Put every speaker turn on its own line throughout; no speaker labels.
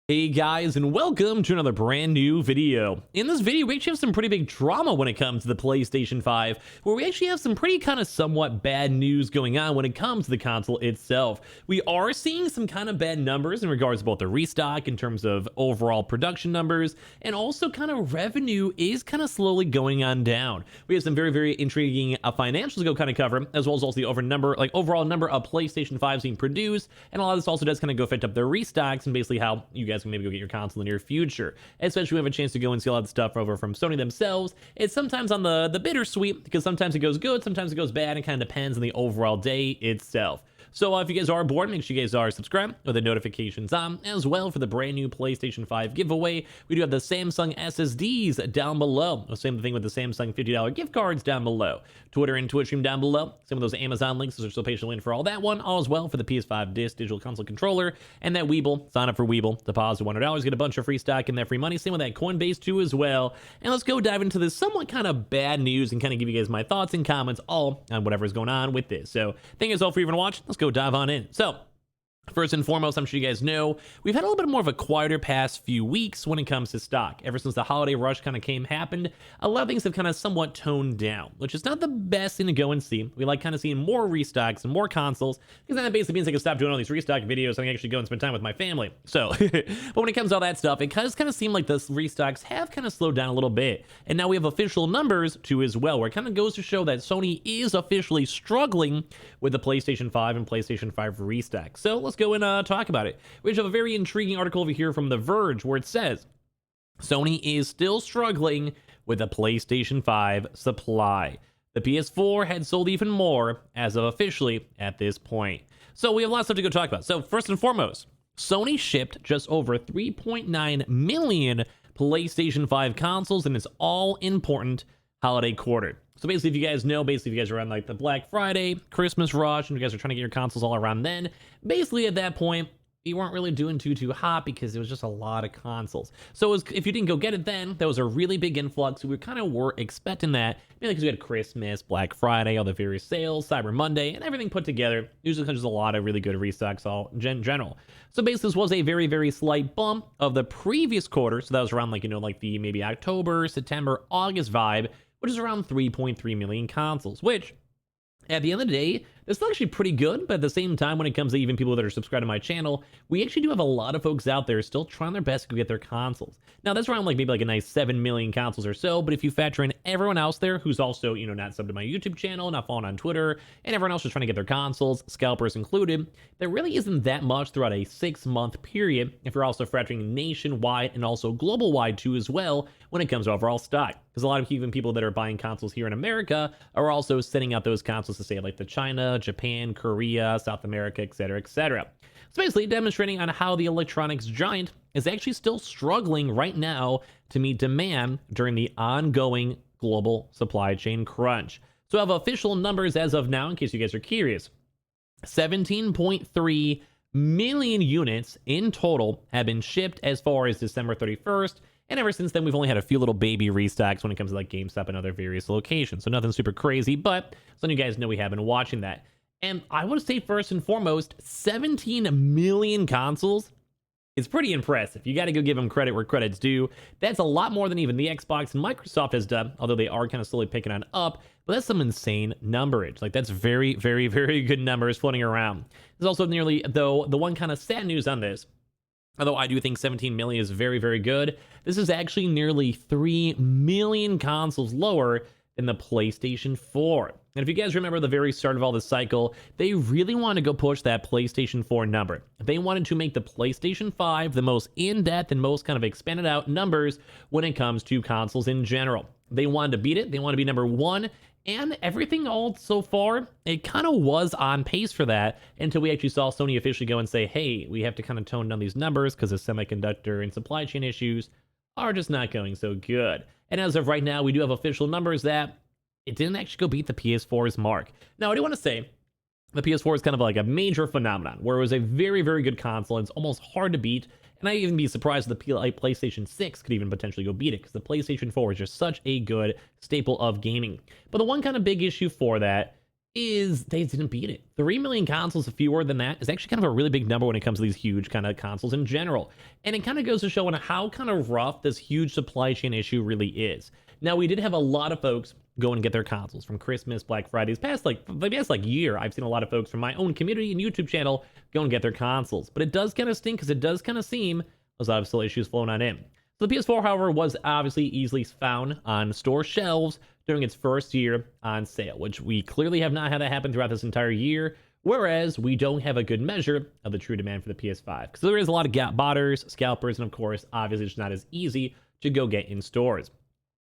Hey guys, and welcome to another brand new video. In this video, we actually have some pretty big drama when it comes to the PlayStation 5, where we actually have some pretty kind of somewhat bad news going on when it comes to the console itself. We are seeing some kind of bad numbers in regards to both the restock in terms of overall production numbers, and also kind of revenue is kind of slowly going on down. We have some very intriguing financials to go kind of cover, as well as also the overall number of PlayStation 5s being produced, and a lot of this also does kind of go affect up their restocks and basically how you guys can maybe go get your console in the near future, especially when we have a chance to go and see a lot of stuff over from Sony themselves. It's sometimes on the bittersweet, because sometimes it goes good, sometimes it goes bad, and kind of depends on the overall day itself. So if you guys are bored, make sure you guys are subscribed with the notifications on as well for the brand new PlayStation 5 giveaway. We do have the Samsung SSDs down below. Same thing with the Samsung $50 gift cards down below. Twitter and Twitch stream down below. Same with those Amazon links, so still patiently waiting for all that one. All as well for the PS5 Digital Console Controller and that Weeble. Sign up for Weeble, deposit $100, get a bunch of free stock and that free money. Same with that Coinbase too as well. And let's go dive into this somewhat kind of bad news and kind of give you guys my thoughts and comments all on whatever's going on with this. So thank you guys all for even watching. Let's go dive on in. So first and foremost, I'm sure you guys know, we've had a little bit more of a quieter past few weeks when it comes to stock. Ever since the holiday rush kind of happened, a lot of things have kind of somewhat toned down, which is not the best thing to go and see. We like kind of seeing more restocks and more consoles, because then that basically means I can stop doing all these restock videos and I can actually go and spend time with my family. So, but when it comes to all that stuff, it kind of seemed like the restocks have kind of slowed down a little bit. And now we have official numbers too as well, where it kind of goes to show that Sony is officially struggling with the PlayStation 5 and PlayStation 5 restock. So let's go and talk about it. We have a very intriguing article over here from The Verge where it says Sony is still struggling with the PlayStation 5 supply. The PS4 had sold even more as of officially at this point. So we have lots of stuff to go talk about. So first and foremost, Sony shipped just over 3.9 million PlayStation 5 consoles in its all-important holiday quarter. So basically, if you guys know, if you guys are on like the Black Friday, Christmas rush, and you guys are trying to get your consoles all around then, basically at that point, you weren't really doing too hot because it was just a lot of consoles. So if you didn't go get it then, that was a really big influx. We kind of were expecting that, mainly because we had Christmas, Black Friday, all the various sales, Cyber Monday, and everything put together. Usually there's a lot of really good restocks all in general. So basically this was a very slight bump of the previous quarter. So that was around like the maybe October, September, August vibe, which is around 3.3 million consoles, which at the end of the day, it's actually pretty good, but at the same time, when it comes to even people that are subscribed to my channel, we actually do have a lot of folks out there still trying their best to go get their consoles. Now, that's around maybe a nice 7 million consoles or so, but if you factor in everyone else there who's also, not subbed to my YouTube channel, not following on Twitter, and everyone else just trying to get their consoles, scalpers included, there really isn't that much throughout a 6-month period if you're also factoring nationwide and also global-wide too as well when it comes to overall stock. Because a lot of even people that are buying consoles here in America are also sending out those consoles to say like the China, Japan, Korea, South America, etc. So basically demonstrating on how the electronics giant is actually still struggling right now to meet demand during the ongoing global supply chain crunch. So I have official numbers as of now in case you guys are curious. 17.3 million units in total have been shipped as far as December 31st. And ever since then, we've only had a few little baby restocks when it comes to like GameStop and other various locations. So nothing super crazy, but some of you guys know we have been watching that. And I want to say first and foremost, 17 million consoles is pretty impressive. You got to go give them credit where credit's due. That's a lot more than even the Xbox and Microsoft has done, although they are kind of slowly picking on up. But that's some insane numberage. Like that's very good numbers floating around. There's also nearly, though, the one kind of sad news on this, although I do think 17 million is very good, this is actually nearly 3 million consoles lower than the PlayStation 4. And if you guys remember the very start of all this cycle, they really wanted to go push that PlayStation 4 number. They wanted to make the PlayStation 5 the most in-depth and most kind of expanded out numbers when it comes to consoles in general. They wanted to beat it. They wanted to be number one. And everything all so far, it kind of was on pace for that until we actually saw Sony officially go and say, hey, we have to kind of tone down these numbers because the semiconductor and supply chain issues are just not going so good. And as of right now, we do have official numbers that it didn't actually go beat the PS4's mark. Now, I do want to say the PS4 is kind of like a major phenomenon where it was a very good console and it's almost hard to beat. And I'd even be surprised if the PlayStation 6 could even potentially go beat it because the PlayStation 4 is just such a good staple of gaming. But the one kind of big issue for that is they didn't beat it. 3 million consoles fewer than that is actually kind of a really big number when it comes to these huge kind of consoles in general. And it kind of goes to show on how kind of rough this huge supply chain issue really is. Now, we did have a lot of folks go and get their consoles from Christmas, Black Friday, past year. I've seen a lot of folks from my own community and YouTube channel go and get their consoles. But it does kind of stink because it does kind of seem there's a lot of still issues flowing on in. So the PS4, however, was obviously easily found on store shelves during its first year on sale, which we clearly have not had that happen throughout this entire year, whereas we don't have a good measure of the true demand for the PS5. Because there is a lot of botters, scalpers, and of course, obviously it's not as easy to go get in stores.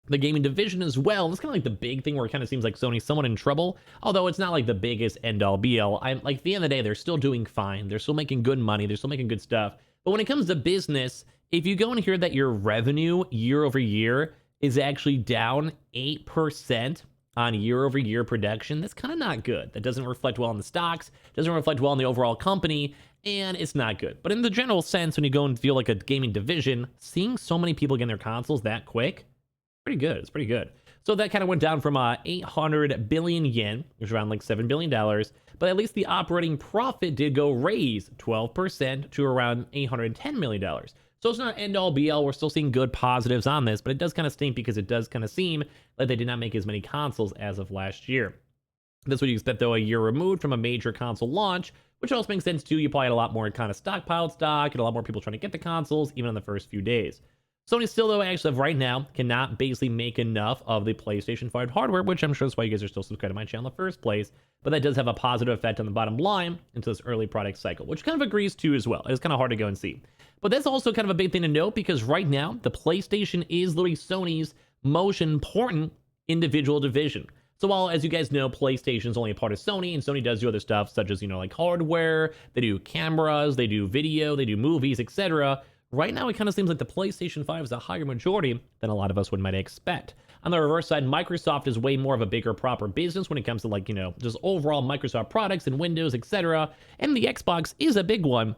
The gaming division as well, that's kind of like the big thing where it kind of seems like Sony's somewhat in trouble, although it's not like the biggest end-all be-all. I'm like, at the end of the day, they're still doing fine. They're still making good money. They're still making good stuff. But when it comes to business, if you go and hear that your revenue year over year is actually down 8% on year over year production, that's kind of not good. That doesn't reflect well on the stocks, doesn't reflect well on the overall company, and it's not good. But in the general sense, when you go and feel like a gaming division, seeing so many people getting their consoles that quick, pretty good. It's pretty good. So that kind of went down from 800 billion yen, which is around like $7 billion. But at least the operating profit did go raise 12% to around $810 million. So it's not end all be all. We're still seeing good positives on this, but it does kind of stink because it does kind of seem like they did not make as many consoles as of last year. That's what you expect, though, a year removed from a major console launch, which also makes sense too. You probably had a lot more kind of stockpiled stock and a lot more people trying to get the consoles, even in the first few days. Sony still, though, actually, right now, cannot basically make enough of the PlayStation 5 hardware, which I'm sure that's why you guys are still subscribed to my channel in the first place. But that does have a positive effect on the bottom line into this early product cycle, which kind of agrees too as well. It's kind of hard to go and see. But that's also kind of a big thing to note because right now, the PlayStation is literally Sony's most important individual division. So while, as you guys know, PlayStation is only a part of Sony, and Sony does do other stuff such as, like hardware, they do cameras, they do video, they do movies, etc. Right now, it kind of seems like the PlayStation 5 is a higher majority than a lot of us might expect. On the reverse side, Microsoft is way more of a bigger, proper business when it comes to just overall Microsoft products and Windows, etc. And the Xbox is a big one,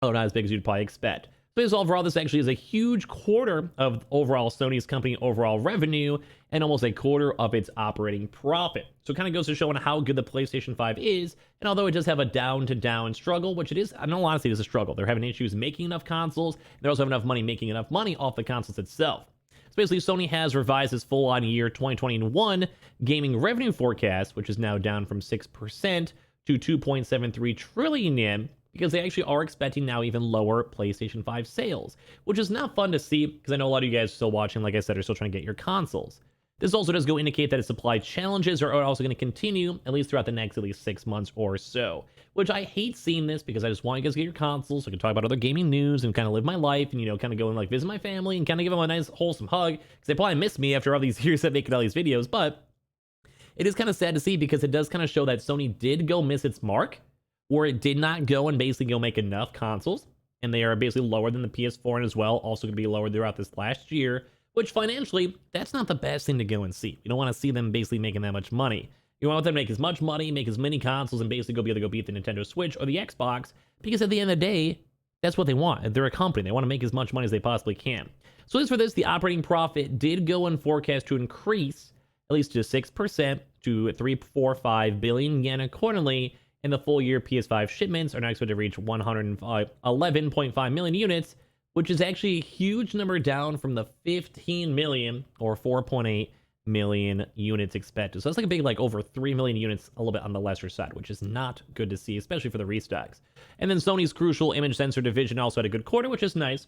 although not as big as you'd probably expect. So overall, this actually is a huge quarter of overall Sony's company overall revenue and almost a quarter of its operating profit. So it kind of goes to showing how good the PlayStation 5 is. And although it does have a down-to-down struggle, which it is, I know honestly, it's a struggle. They're having issues making enough consoles. They also have enough money making enough money off the consoles itself. So basically, Sony has revised its full-on year 2021 gaming revenue forecast, which is now down from 6% to 2.73 trillion yen, because they actually are expecting now even lower PlayStation 5 sales, which is not fun to see because I know a lot of you guys are still watching, like I said, are still trying to get your consoles. This also does go indicate that its supply challenges are also going to continue, at least throughout the next at least 6 months or so, which I hate seeing this because I just want you guys to get your consoles so I can talk about other gaming news and kind of live my life and, kind of go and visit my family and kind of give them a nice wholesome hug because they probably miss me after all these years of making all these videos. But it is kind of sad to see because it does kind of show that Sony did go miss its mark, where it did not go and basically go make enough consoles, and they are basically lower than the PS4 and as well, also going to be lower throughout this last year, which financially, that's not the best thing to go and see. You don't want to see them basically making that much money. You want them to make as much money, make as many consoles, and basically be able to go beat the Nintendo Switch or the Xbox, because at the end of the day, that's what they want. They're a company. They want to make as much money as they possibly can. So as for this, the operating profit did go in forecast to increase at least to 6% to 345 billion yen accordingly. And the full year PS5 shipments are now expected to reach 111.5 million units, which is actually a huge number down from the 15 million or 4.8 million units expected. So that's like a big, over 3 million units, a little bit on the lesser side, which is not good to see, especially for the restocks. And then Sony's crucial image sensor division also had a good quarter, which is nice,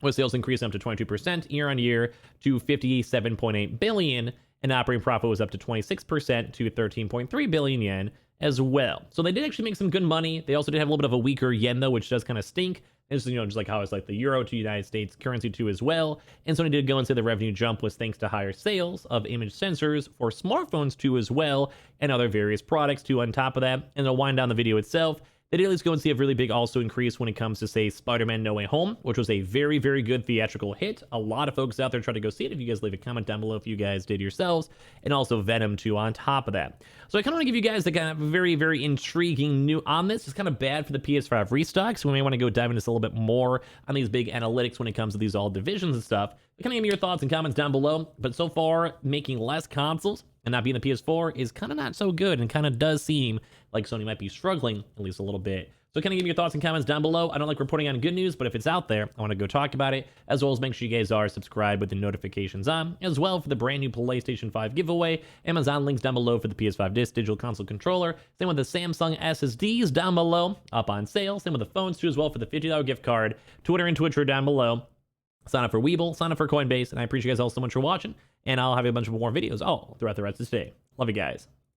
with sales increasing up to 22% year on year to 57.8 billion, and operating profit was up to 26% to 13.3 billion yen as well. So they did actually make some good money. They also did have a little bit of a weaker yen, though, which does kind of stink. It's, just like how it's like the euro to United States currency too as well. And Sony did go and say the revenue jump was thanks to higher sales of image sensors for smartphones too as well, and other various products too on top of that. And to wind down the video itself, they did at least go and see a really big also increase when it comes to, say, Spider-Man No Way Home, which was a very, very good theatrical hit. A lot of folks out there tried to go see it. If you guys leave a comment down below if you guys did yourselves, and also Venom 2 on top of that. So I kind of want to give you guys the kind of very, very intriguing new on this. It's kind of bad for the PS5 restocks. We may want to go dive into this a little bit more on these big analytics when it comes to these all divisions and stuff. But kind of give me your thoughts and comments down below. But so far, making less consoles and not being the PS4 is kind of not so good, and kind of does seem like Sony might be struggling at least a little bit. So kind of give me your thoughts and comments down below. I don't like reporting on good news, but if it's out there, I want to go talk about it, as well as make sure you guys are subscribed with the notifications on, as well for the brand new PlayStation 5 giveaway. Amazon links down below for the PS5 digital console controller. Same with the Samsung SSDs down below, up on sale. Same with the phones too, as well for the $50 gift card. Twitter and Twitch are down below. Sign up for Weeble, sign up for Coinbase, and I appreciate you guys all so much for watching, and I'll have a bunch of more videos all throughout the rest of this day. Love you guys.